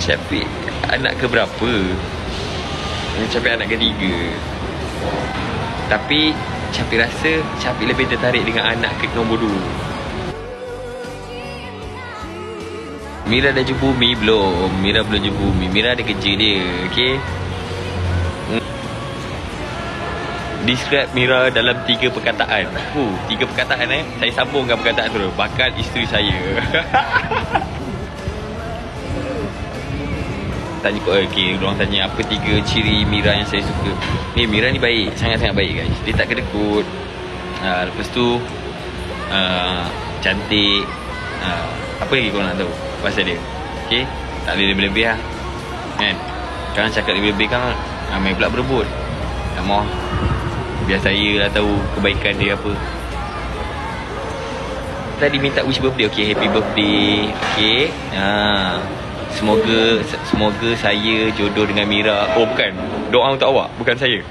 Syafiq anak ke berapa? Syafiq anak ketiga. Tapi Syafiq rasa Syafiq lebih tertarik dengan anak ke nombor 2. Mira dah jumpa Umi belum? Mira belum jumpa Umi. Mira ada kerja dia, okey? Describe Mira dalam 3 perkataan. 3 perkataan Saya sambungkan perkataan tu. Bakal isteri saya. Tanya okey, orang tanya apa 3 ciri Mira yang saya suka. Ni Mira ni baik, sangat-sangat baik guys. Dia tak kedekut. Lepas tu cantik. Apa lagi korang nak tahu pasal dia? Okey, tak boleh lebih-lebih lah. Kan? Sekarang cakap lebih-lebih kan ramai pula berebut. Tak mahu. Biar saya lah tahu kebaikan dia apa. Tadi minta wish birthday. Okey, happy birthday. Okey. Semoga saya jodoh dengan Mira. Oh bukan, doa untuk awak, bukan saya.